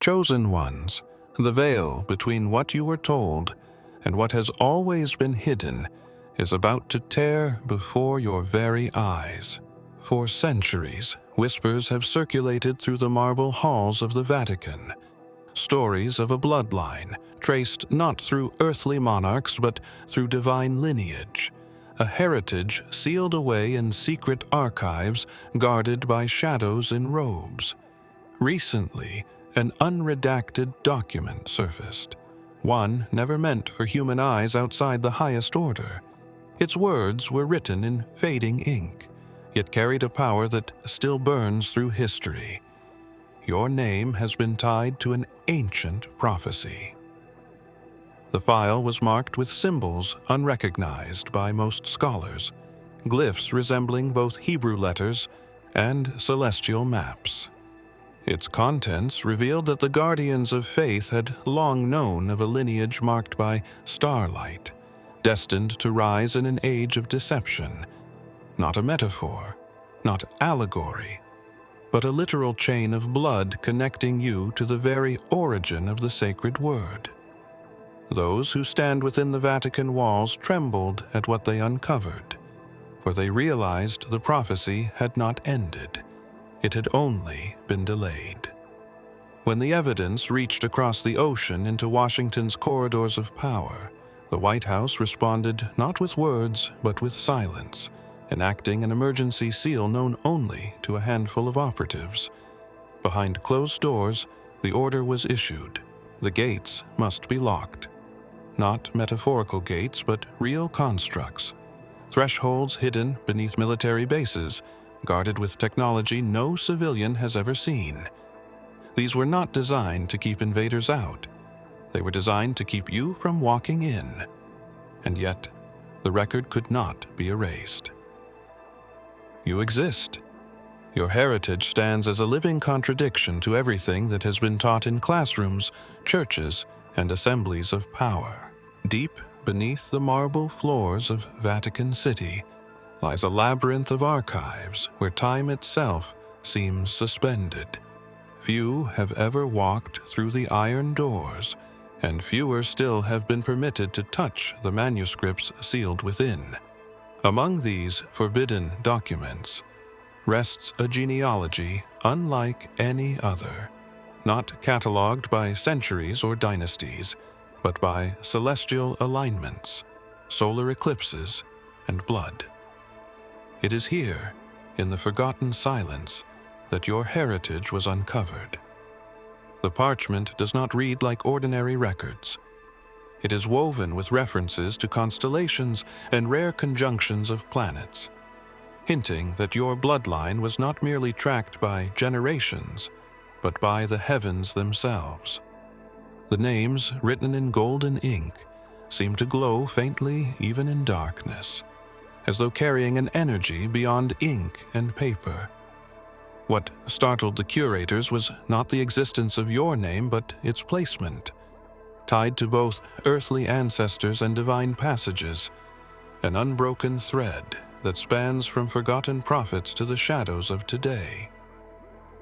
Chosen ones, the veil between what you were told and what has always been hidden is about to tear before your very eyes. For centuries, whispers have circulated through the marble halls of the Vatican. Stories of a bloodline traced not through earthly monarchs but through divine lineage. A heritage sealed away in secret archives guarded by shadows in robes. Recently, an unredacted document surfaced, one never meant for human eyes outside the highest order. Its words were written in fading ink, yet carried a power that still burns through history. Your name has been tied to an ancient prophecy. The file was marked with symbols unrecognized by most scholars, glyphs resembling both Hebrew letters and celestial maps. Its contents revealed that the guardians of faith had long known of a lineage marked by starlight, destined to rise in an age of deception. Not a metaphor, not allegory, but a literal chain of blood connecting you to the very origin of the sacred word. Those who stand within the Vatican walls trembled at what they uncovered, for they realized the prophecy had not ended. It had only been delayed. When the evidence reached across the ocean into Washington's corridors of power, the White House responded not with words but with silence, enacting an emergency seal known only to a handful of operatives. Behind closed doors, the order was issued. The gates must be locked. Not metaphorical gates, but real constructs. Thresholds hidden beneath military bases, guarded with technology no civilian has ever seen. These were not designed to keep invaders out. They were designed to keep you from walking in. And yet, the record could not be erased. You exist. Your heritage stands as a living contradiction to everything that has been taught in classrooms, churches, and assemblies of power. Deep beneath the marble floors of Vatican City lies a labyrinth of archives where time itself seems suspended. Few have ever walked through the iron doors, and fewer still have been permitted to touch the manuscripts sealed within. Among these forbidden documents rests a genealogy unlike any other, not catalogued by centuries or dynasties, but by celestial alignments, solar eclipses, and blood. It is here, in the forgotten silence, that your heritage was uncovered. The parchment does not read like ordinary records. It is woven with references to constellations and rare conjunctions of planets, hinting that your bloodline was not merely tracked by generations, but by the heavens themselves. The names, written in golden ink, seem to glow faintly even in darkness, as though carrying an energy beyond ink and paper. What startled the curators was not the existence of your name, but its placement, tied to both earthly ancestors and divine passages, an unbroken thread that spans from forgotten prophets to the shadows of today.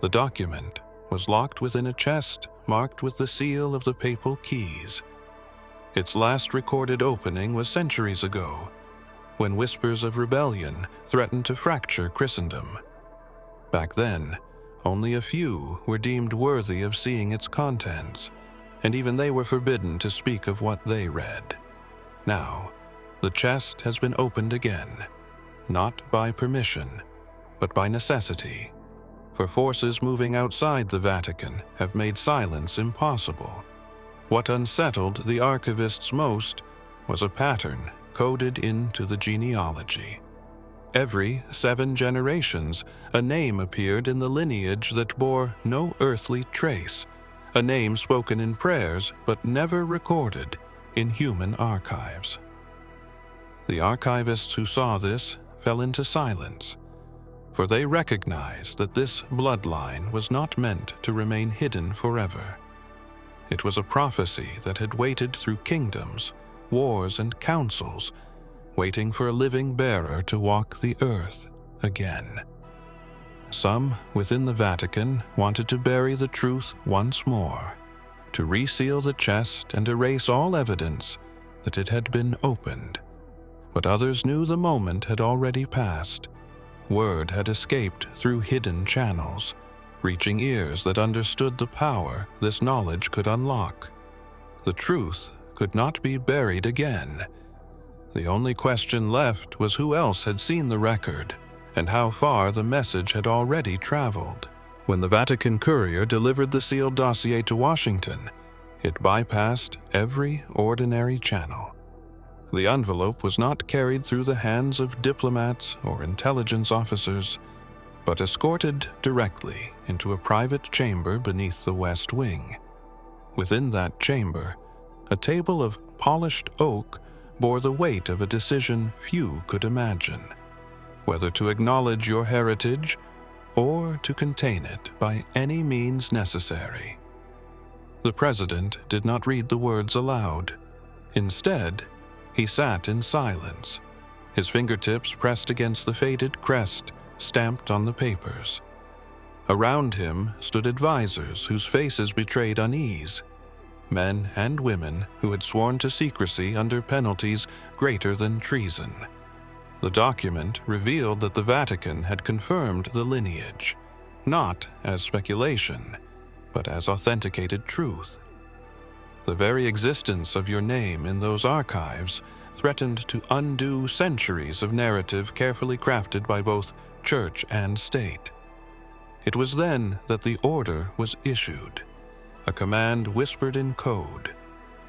The document was locked within a chest marked with the seal of the papal keys. Its last recorded opening was centuries ago, when whispers of rebellion threatened to fracture Christendom. Back then, only a few were deemed worthy of seeing its contents, and even they were forbidden to speak of what they read. Now, the chest has been opened again, not by permission, but by necessity, for forces moving outside the Vatican have made silence impossible. What unsettled the archivists most was a pattern coded into the genealogy. Every 7 generations, a name appeared in the lineage that bore no earthly trace, a name spoken in prayers but never recorded in human archives. The archivists who saw this fell into silence, for they recognized that this bloodline was not meant to remain hidden forever. It was a prophecy that had waited through kingdoms, wars, and councils, waiting for a living bearer to walk the earth again. some within the Vatican wanted to bury the truth once more, to reseal the chest and erase all evidence that it had been opened. But others knew the moment had already passed. Word had escaped through hidden channels, reaching ears that understood the power this knowledge could unlock. The truth could not be buried again. The only question left was who else had seen the record, and how far the message had already traveled. When the Vatican courier delivered the sealed dossier to Washington, it bypassed every ordinary channel. The envelope was not carried through the hands of diplomats or intelligence officers, but escorted directly into a private chamber beneath the West Wing. Within that chamber, a table of polished oak bore the weight of a decision few could imagine: whether to acknowledge your heritage or to contain it by any means necessary. The president did not read the words aloud. Instead, he sat in silence, his fingertips pressed against the faded crest stamped on the papers. Around him stood advisors whose faces betrayed unease, men and women who had sworn to secrecy under penalties greater than treason. The document revealed that the Vatican had confirmed the lineage, not as speculation, but as authenticated truth. The very existence of your name in those archives threatened to undo centuries of narrative carefully crafted by both church and state. It was then that the order was issued, a command whispered in code: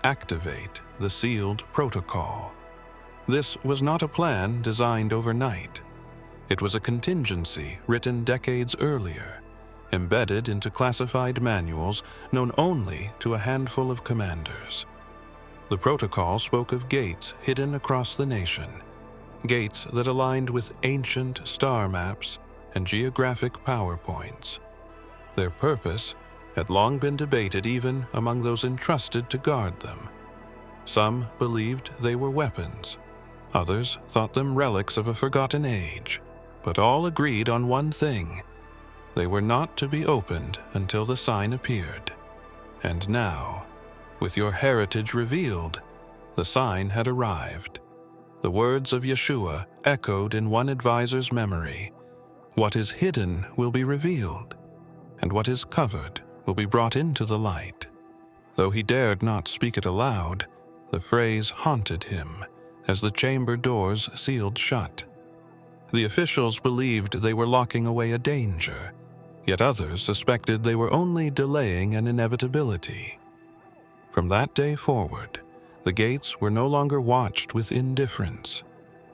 activate the sealed protocol. This was not a plan designed overnight. It was a contingency written decades earlier, embedded into classified manuals known only to a handful of commanders. The protocol spoke of gates hidden across the nation, gates that aligned with ancient star maps and geographic PowerPoints. Their purpose had long been debated even among those entrusted to guard them. Some believed they were weapons, others thought them relics of a forgotten age, but all agreed on one thing: they were not to be opened until the sign appeared. And now, with your heritage revealed, the sign had arrived. The words of Yeshua echoed in one advisor's memory: what is hidden will be revealed, and what is covered will be brought into the light. Though he dared not speak it aloud, the phrase haunted him as the chamber doors sealed shut. The officials believed they were locking away a danger, yet others suspected they were only delaying an inevitability. From that day forward, the gates were no longer watched with indifference.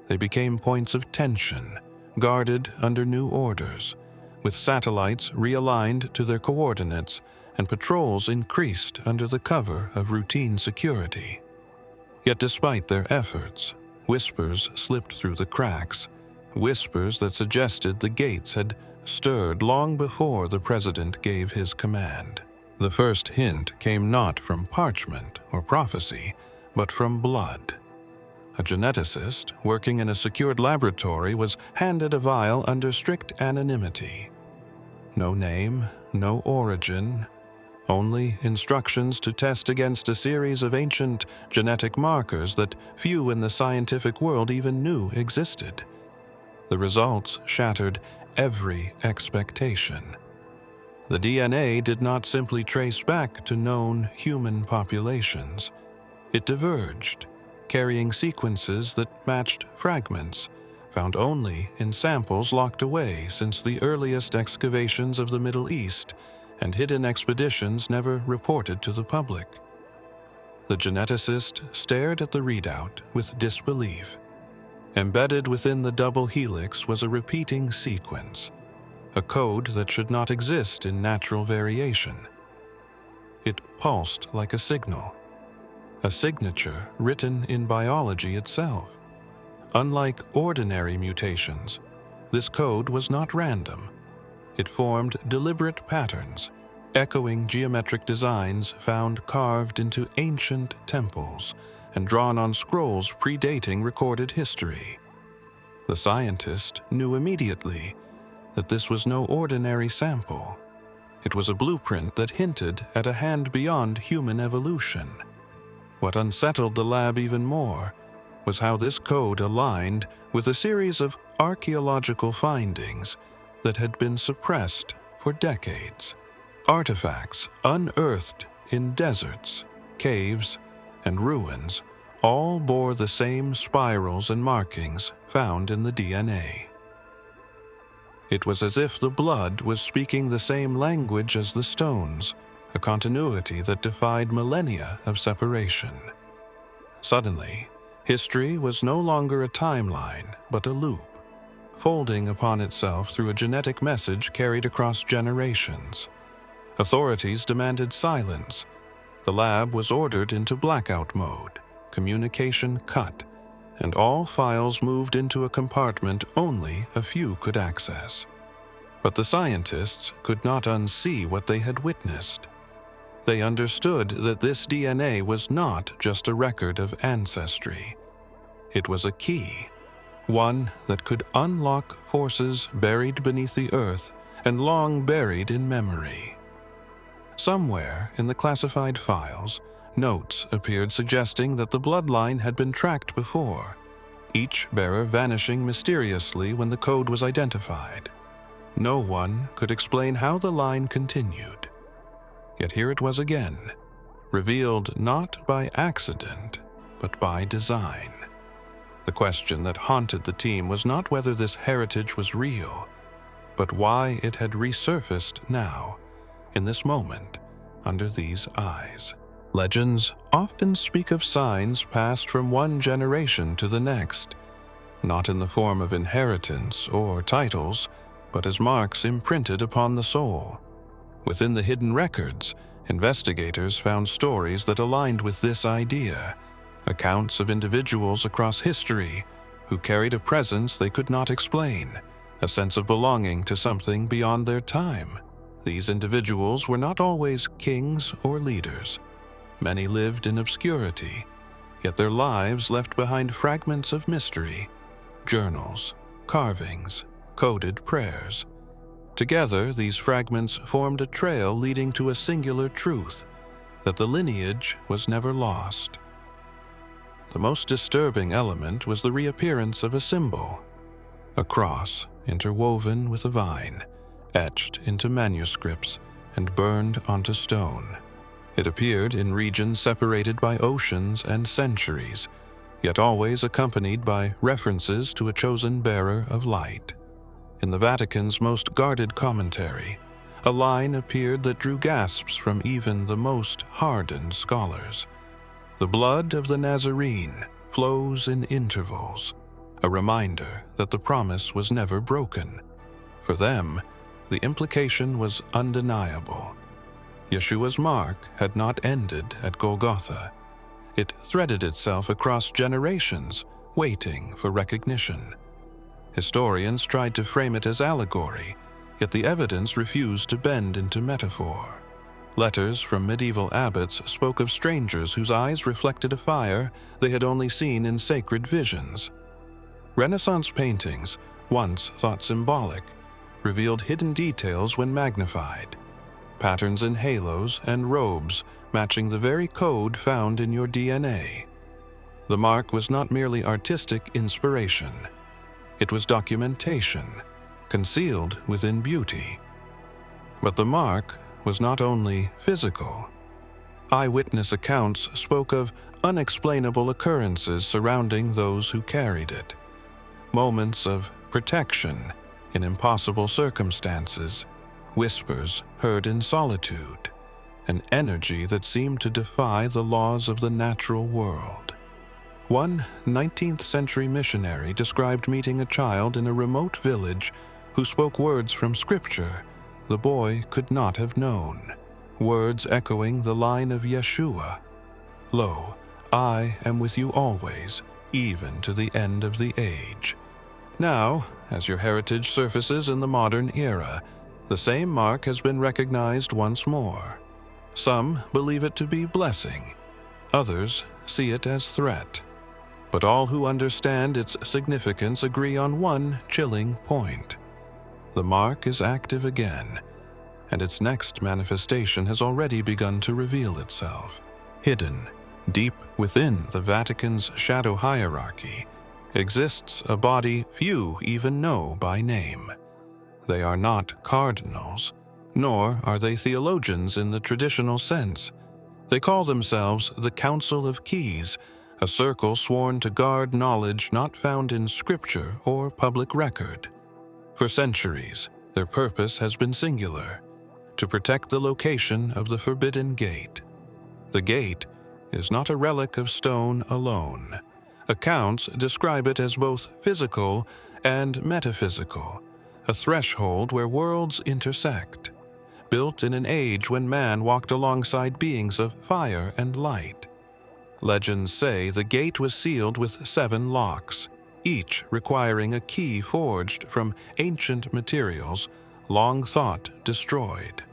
They became points of tension, guarded under new orders, with satellites realigned to their coordinates and patrols increased under the cover of routine security. Yet despite their efforts, whispers slipped through the cracks, whispers that suggested the gates had stirred long before the president gave his command. The first hint came not from parchment or prophecy, but from blood. A geneticist working in a secured laboratory was handed a vial under strict anonymity. No name, no origin, only instructions to test against a series of ancient genetic markers that few in the scientific world even knew existed. The results shattered every expectation. The DNA did not simply trace back to known human populations. It diverged, carrying sequences that matched fragments found only in samples locked away since the earliest excavations of the Middle East and hidden expeditions never reported to the public. The geneticist stared at the readout with disbelief. Embedded within the double helix was a repeating sequence, a code that should not exist in natural variation. It pulsed like a signal, a signature written in biology itself. Unlike ordinary mutations, this code was not random. It formed deliberate patterns, echoing geometric designs found carved into ancient temples and drawn on scrolls predating recorded history. The scientist knew immediately that this was no ordinary sample. It was a blueprint that hinted at a hand beyond human evolution. What unsettled the lab even more was how this code aligned with a series of archaeological findings that had been suppressed for decades. Artifacts unearthed in deserts, caves, and ruins all bore the same spirals and markings found in the DNA. It was as if the blood was speaking the same language as the stones, a continuity that defied millennia of separation. Suddenly, history was no longer a timeline, but a loop, folding upon itself through a genetic message carried across generations. Authorities demanded silence. The lab was ordered into blackout mode, communication cut, and all files moved into a compartment only a few could access. But the scientists could not unsee what they had witnessed. They understood that this DNA was not just a record of ancestry. It was a key, one that could unlock forces buried beneath the earth and long buried in memory. Somewhere in the classified files, notes appeared suggesting that the bloodline had been tracked before, each bearer vanishing mysteriously when the code was identified. No one could explain how the line continued. Yet here it was again, revealed not by accident, but by design. The question that haunted the team was not whether this heritage was real, but why it had resurfaced now, in this moment, under these eyes. Legends often speak of signs passed from one generation to the next, not in the form of inheritance or titles, but as marks imprinted upon the soul. Within the hidden records, investigators found stories that aligned with this idea, accounts of individuals across history who carried a presence they could not explain, a sense of belonging to something beyond their time. These individuals were not always kings or leaders. Many lived in obscurity, yet their lives left behind fragments of mystery, journals, carvings, coded prayers. Together, these fragments formed a trail leading to a singular truth, that the lineage was never lost. The most disturbing element was the reappearance of a symbol, a cross interwoven with a vine, etched into manuscripts and burned onto stone. It appeared in regions separated by oceans and centuries, yet always accompanied by references to a chosen bearer of light. In the Vatican's most guarded commentary, a line appeared that drew gasps from even the most hardened scholars. The blood of the Nazarene flows in intervals, a reminder that the promise was never broken. For them, the implication was undeniable. Yeshua's mark had not ended at Golgotha. It threaded itself across generations, waiting for recognition. Historians tried to frame it as allegory, yet the evidence refused to bend into metaphor. Letters from medieval abbots spoke of strangers whose eyes reflected a fire they had only seen in sacred visions. Renaissance paintings, once thought symbolic, revealed hidden details when magnified, patterns in halos and robes matching the very code found in your DNA. The mark was not merely artistic inspiration. It was documentation, concealed within beauty. But the mark was not only physical. Eyewitness accounts spoke of unexplainable occurrences surrounding those who carried it. Moments of protection in impossible circumstances, whispers heard in solitude, an energy that seemed to defy the laws of the natural world. One 19th century missionary described meeting a child in a remote village who spoke words from scripture the boy could not have known, words echoing the line of Yeshua. "Lo, I am with you always, even to the end of the age." Now, as your heritage surfaces in the modern era, the same mark has been recognized once more. Some believe it to be blessing, others see it as threat. But all who understand its significance agree on one chilling point. the mark is active again, and its next manifestation has already begun to reveal itself. Hidden, deep within the Vatican's shadow hierarchy, exists a body few even know by name. They are not cardinals, nor are they theologians in the traditional sense. They call themselves the Council of Keys, a circle sworn to guard knowledge not found in scripture or public record. For centuries, their purpose has been singular: to protect the location of the Forbidden Gate. The gate is not a relic of stone alone. Accounts describe it as both physical and metaphysical, a threshold where worlds intersect, built in an age when man walked alongside beings of fire and light. Legends say the gate was sealed with 7 locks, each requiring a key forged from ancient materials long thought destroyed.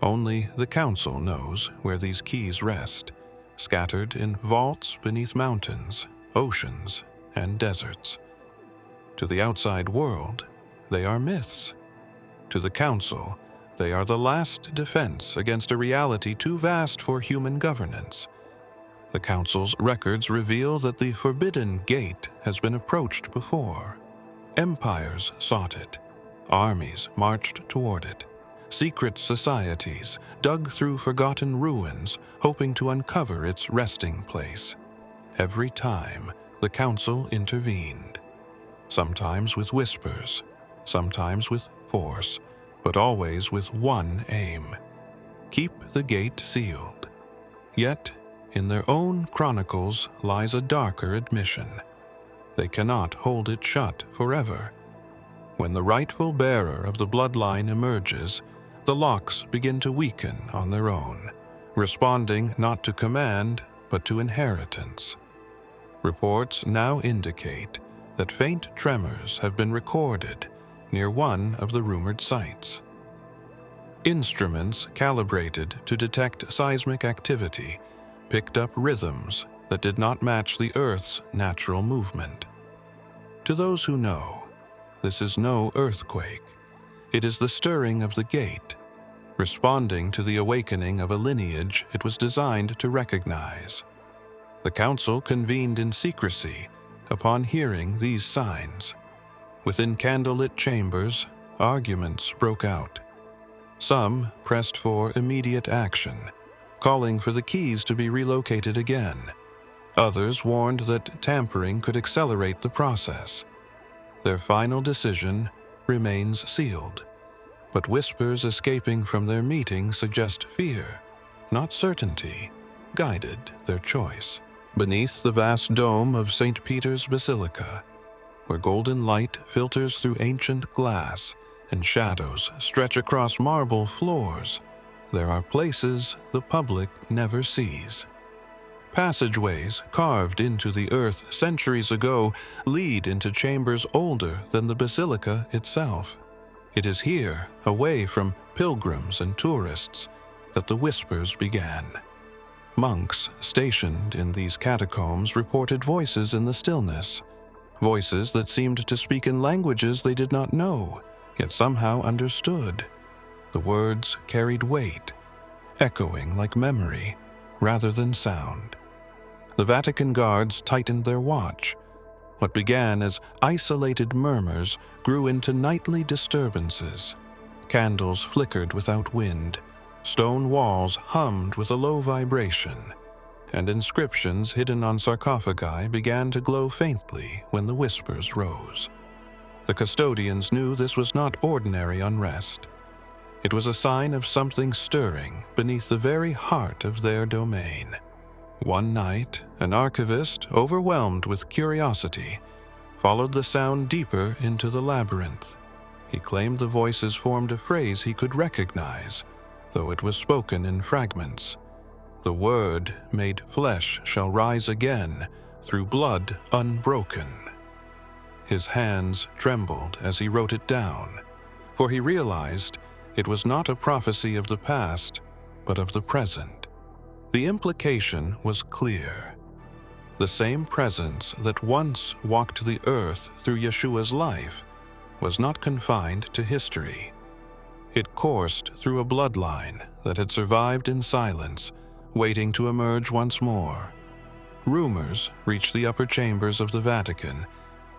Only the Council knows where these keys rest, scattered in vaults beneath mountains, oceans, and deserts. To the outside world, they are myths. To the Council, they are the last defense against a reality too vast for human governance. The Council's records reveal that the Forbidden Gate has been approached before. Empires sought it. Armies marched toward it. Secret societies dug through forgotten ruins, hoping to uncover its resting place. Every time, the Council intervened. Sometimes with whispers, sometimes with force, but always with one aim: keep the gate sealed. Yet, in their own chronicles lies a darker admission: they cannot hold it shut forever. When the rightful bearer of the bloodline emerges, the locks begin to weaken on their own, responding not to command, but to inheritance. Reports now indicate that faint tremors have been recorded near one of the rumored sites. Instruments calibrated to detect seismic activity picked up rhythms that did not match the Earth's natural movement. To those who know, this is no earthquake. It is the stirring of the gate, responding to the awakening of a lineage it was designed to recognize. The Council convened in secrecy upon hearing these signs. Within candlelit chambers, arguments broke out. Some pressed for immediate action, calling for the keys to be relocated again. Others warned that tampering could accelerate the process. Their final decision remains sealed, but whispers escaping from their meeting suggest fear, not certainty, guided their choice. Beneath the vast dome of St. Peter's Basilica, where golden light filters through ancient glass and shadows stretch across marble floors, there are places the public never sees. Passageways carved into the earth centuries ago lead into chambers older than the basilica itself. It is here, away from pilgrims and tourists, that the whispers began. Monks stationed in these catacombs reported voices in the stillness, voices that seemed to speak in languages they did not know, yet somehow understood. The words carried weight, echoing like memory rather than sound. The Vatican guards tightened their watch. What began as isolated murmurs grew into nightly disturbances. Candles flickered without wind, stone walls hummed with a low vibration, and inscriptions hidden on sarcophagi began to glow faintly when the whispers rose. The custodians knew this was not ordinary unrest. It was a sign of something stirring beneath the very heart of their domain. One night, an archivist, overwhelmed with curiosity, followed the sound deeper into the labyrinth. He claimed the voices formed a phrase he could recognize, though it was spoken in fragments. "The word made flesh shall rise again, through blood unbroken." His hands trembled as he wrote it down, for he realized it was not a prophecy of the past, but of the present. The implication was clear. The same presence that once walked the earth through Yeshua's life was not confined to history. It coursed through a bloodline that had survived in silence, waiting to emerge once more. Rumors reached the upper chambers of the Vatican,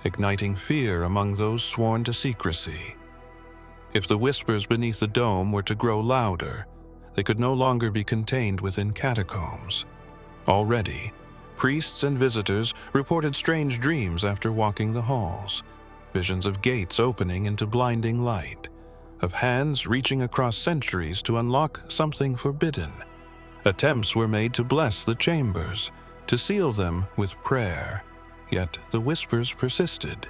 igniting fear among those sworn to secrecy. If the whispers beneath the dome were to grow louder, they could no longer be contained within catacombs. Already, priests and visitors reported strange dreams after walking the halls, visions of gates opening into blinding light, of hands reaching across centuries to unlock something forbidden. Attempts were made to bless the chambers, to seal them with prayer, yet the whispers persisted.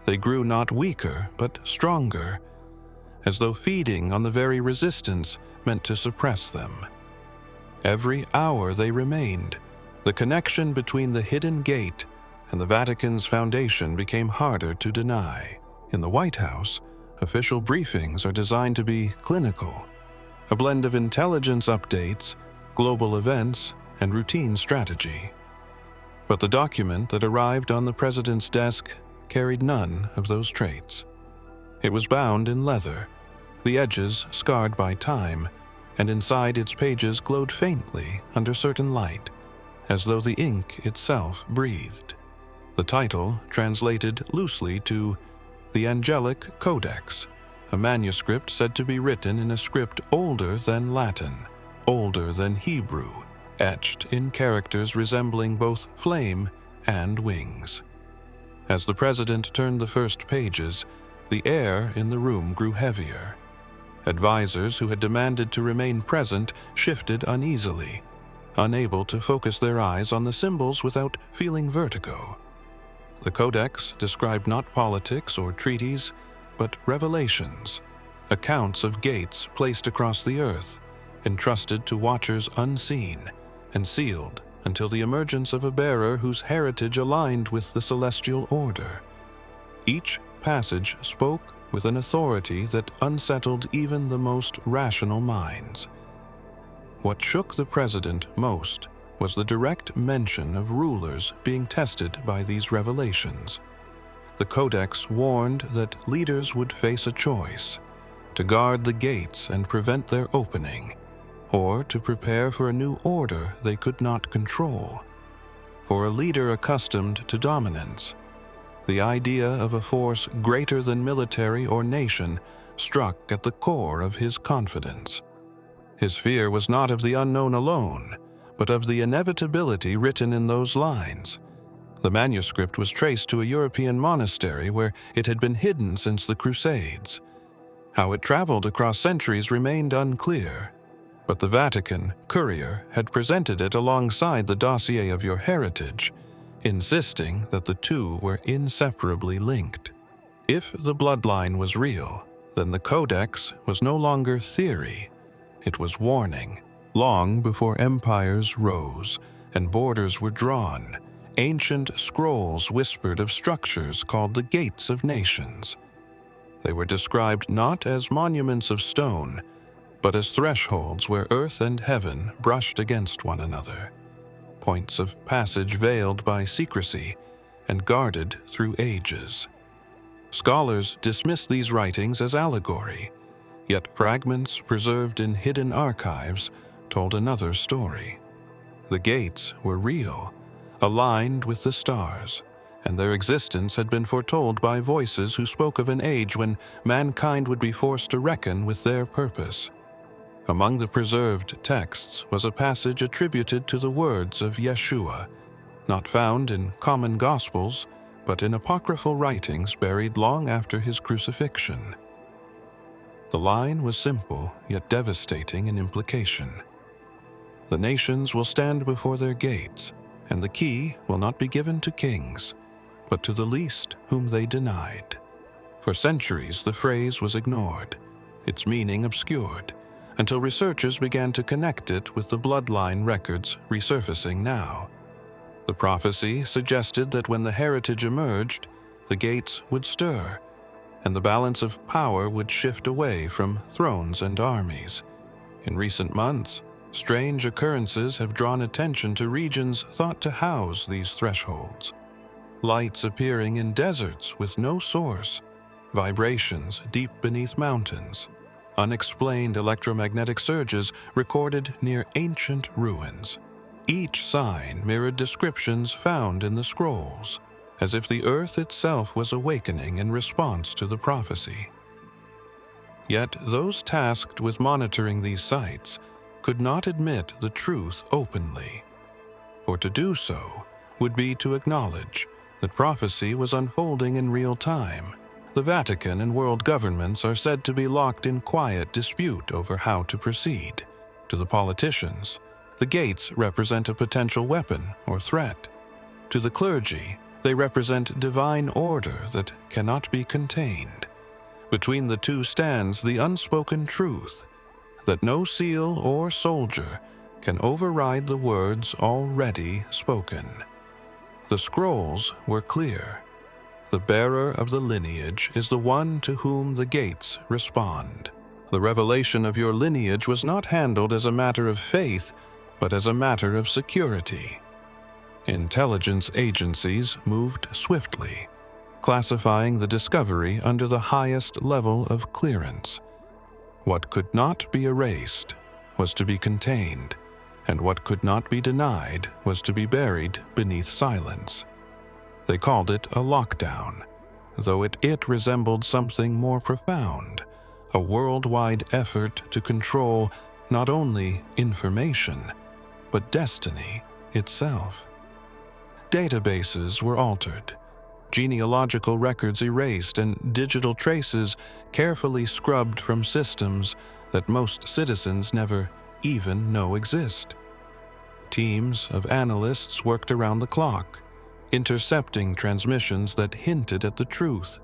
They grew not weaker, but stronger, as though feeding on the very resistance meant to suppress them. Every hour they remained, the connection between the hidden gate and the Vatican's foundation became harder to deny. In the White House, official briefings are designed to be clinical, a blend of intelligence updates, global events, and routine strategy. But the document that arrived on the president's desk carried none of those traits. It was bound in leather, the edges scarred by time, and inside its pages glowed faintly under certain light, as though the ink itself breathed. The title translated loosely to The Angelic Codex, a manuscript said to be written in a script older than Latin, older than Hebrew, etched in characters resembling both flame and wings. As the president turned the first pages, the air in the room grew heavier. Advisors who had demanded to remain present shifted uneasily, unable to focus their eyes on the symbols without feeling vertigo. The Codex described not politics or treaties, but revelations, accounts of gates placed across the earth, entrusted to watchers unseen, and sealed until the emergence of a bearer whose heritage aligned with the celestial order. Each passage spoke with an authority that unsettled even the most rational minds. What shook the president most was the direct mention of rulers being tested by these revelations. The Codex warned that leaders would face a choice: to guard the gates and prevent their opening, or to prepare for a new order they could not control. For a leader accustomed to dominance, the idea of a force greater than military or nation struck at the core of his confidence. His fear was not of the unknown alone, but of the inevitability written in those lines. The manuscript was traced to a European monastery where it had been hidden since the Crusades. How it traveled across centuries remained unclear, but the Vatican courier had presented it alongside the dossier of your heritage, insisting that the two were inseparably linked. If the bloodline was real, then the Codex was no longer theory. It was warning. Long before empires rose and borders were drawn, ancient scrolls whispered of structures called the gates of nations. They were described not as monuments of stone, but as thresholds where earth and heaven brushed against one another, points of passage veiled by secrecy and guarded through ages. Scholars dismiss these writings as allegory, yet fragments preserved in hidden archives told another story. The gates were real, aligned with the stars, and their existence had been foretold by voices who spoke of an age when mankind would be forced to reckon with their purpose. Among the preserved texts was a passage attributed to the words of Yeshua, not found in common Gospels, but in apocryphal writings buried long after his crucifixion. The line was simple, yet devastating in implication. The nations will stand before their gates, and the key will not be given to kings, but to the least whom they denied. For centuries the phrase was ignored, its meaning obscured, until researchers began to connect it with the bloodline records resurfacing now. The prophecy suggested that when the heritage emerged, the gates would stir, and the balance of power would shift away from thrones and armies. In recent months, strange occurrences have drawn attention to regions thought to house these thresholds. Lights appearing in deserts with no source, vibrations deep beneath mountains, unexplained electromagnetic surges recorded near ancient ruins. Each sign mirrored descriptions found in the scrolls, as if the earth itself was awakening in response to the prophecy. Yet those tasked with monitoring these sites could not admit the truth openly, for to do so would be to acknowledge that prophecy was unfolding in real time. The Vatican and world governments are said to be locked in quiet dispute over how to proceed. To the politicians, the gates represent a potential weapon or threat. To the clergy, they represent divine order that cannot be contained. Between the two stands the unspoken truth that no seal or soldier can override the words already spoken. The scrolls were clear. The bearer of the lineage is the one to whom the gates respond. The revelation of your lineage was not handled as a matter of faith, but as a matter of security. Intelligence agencies moved swiftly, classifying the discovery under the highest level of clearance. What could not be erased was to be contained, and what could not be denied was to be buried beneath silence. They called it a lockdown, though it resembled something more profound, a worldwide effort to control not only information, but destiny itself. Databases were altered, genealogical records erased, and digital traces carefully scrubbed from systems that most citizens never even know exist. Teams of analysts worked around the clock, intercepting transmissions that hinted at the truth,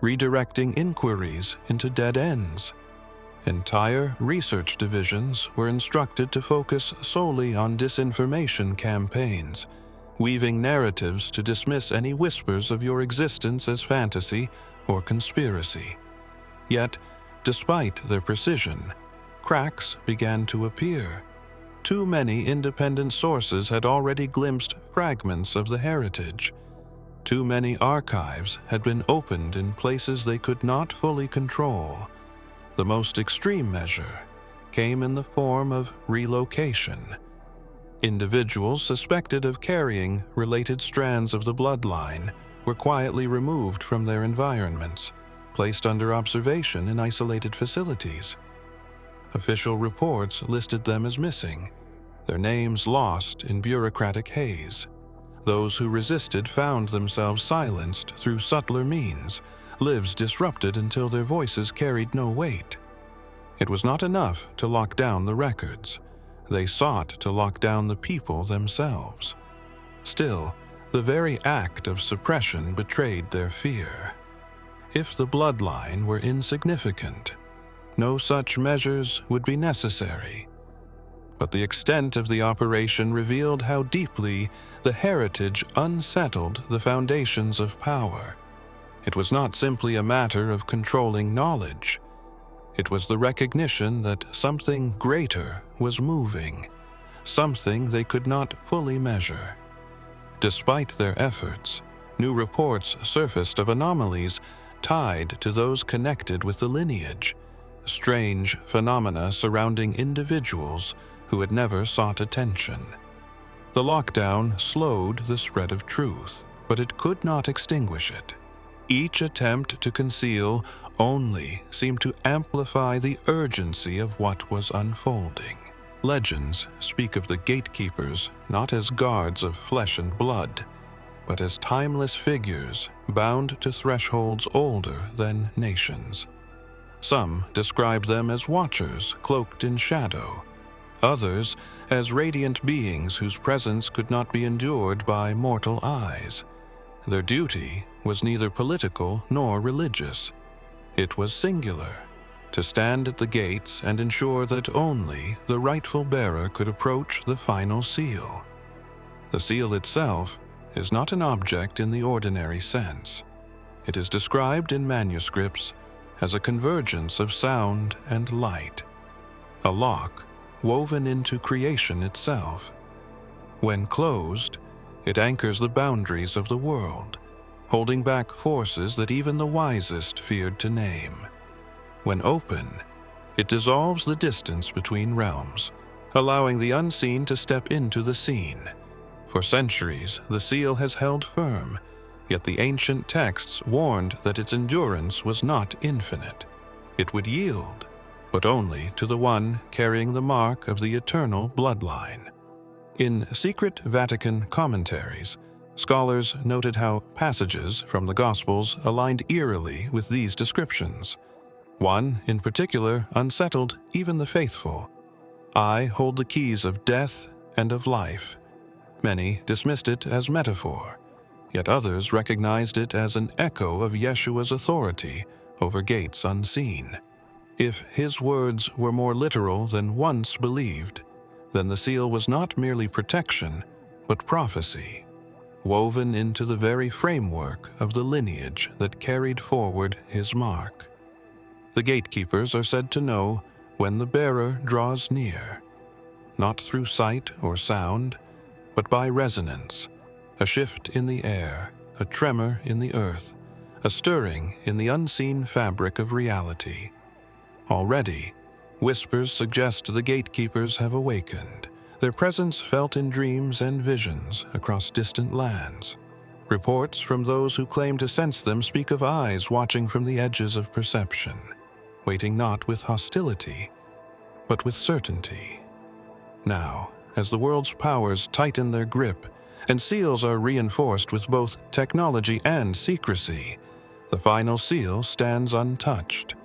redirecting inquiries into dead ends. Entire research divisions were instructed to focus solely on disinformation campaigns, weaving narratives to dismiss any whispers of your existence as fantasy or conspiracy. Yet, despite their precision, cracks began to appear. Too many independent sources had already glimpsed fragments of the heritage. Too many archives had been opened in places they could not fully control. The most extreme measure came in the form of relocation. Individuals suspected of carrying related strands of the bloodline were quietly removed from their environments, placed under observation in isolated facilities. Official reports listed them as missing, their names lost in bureaucratic haze. Those who resisted found themselves silenced through subtler means, lives disrupted until their voices carried no weight. It was not enough to lock down the records. They sought to lock down the people themselves. Still, the very act of suppression betrayed their fear. If the bloodline were insignificant, no such measures would be necessary. But the extent of the operation revealed how deeply the heritage unsettled the foundations of power. It was not simply a matter of controlling knowledge. It was the recognition that something greater was moving, something they could not fully measure. Despite their efforts, new reports surfaced of anomalies tied to those connected with the lineage, strange phenomena surrounding individuals who had never sought attention. The lockdown slowed the spread of truth, but it could not extinguish it. Each attempt to conceal only seemed to amplify the urgency of what was unfolding. Legends speak of the gatekeepers not as guards of flesh and blood, but as timeless figures bound to thresholds older than nations. Some describe them as watchers cloaked in shadow, others as radiant beings whose presence could not be endured by mortal eyes. Their duty was neither political nor religious. It was singular, to stand at the gates and ensure that only the rightful bearer could approach the final seal. The seal itself is not an object in the ordinary sense. It is described in manuscripts as a convergence of sound and light, a lock woven into creation itself. When closed, it anchors the boundaries of the world, holding back forces that even the wisest feared to name. When open, it dissolves the distance between realms, allowing the unseen to step into the scene. For centuries, the seal has held firm, yet the ancient texts warned that its endurance was not infinite. It would yield, but only to the one carrying the mark of the eternal bloodline. In secret Vatican commentaries, scholars noted how passages from the Gospels aligned eerily with these descriptions. One, in particular, unsettled even the faithful. "I hold the keys of death and of life." Many dismissed it as metaphor, yet others recognized it as an echo of Yeshua's authority over gates unseen. If his words were more literal than once believed, then the seal was not merely protection, but prophecy, woven into the very framework of the lineage that carried forward his mark. The gatekeepers are said to know when the bearer draws near, not through sight or sound, but by resonance, a shift in the air, a tremor in the earth, a stirring in the unseen fabric of reality. Already, whispers suggest the gatekeepers have awakened, their presence felt in dreams and visions across distant lands. Reports from those who claim to sense them speak of eyes watching from the edges of perception, waiting not with hostility, but with certainty. Now, as the world's powers tighten their grip and seals are reinforced with both technology and secrecy, the final seal stands untouched.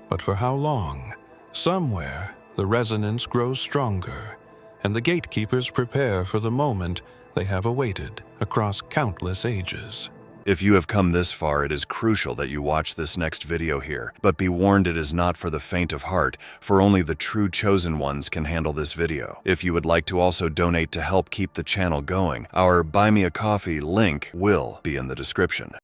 But for how long? Somewhere, the resonance grows stronger, and the gatekeepers prepare for the moment they have awaited across countless ages. If you have come this far, it is crucial that you watch this next video here. But be warned, it is not for the faint of heart, for only the true chosen ones can handle this video. If you would like to also donate to help keep the channel going, our Buy Me a Coffee link will be in the description.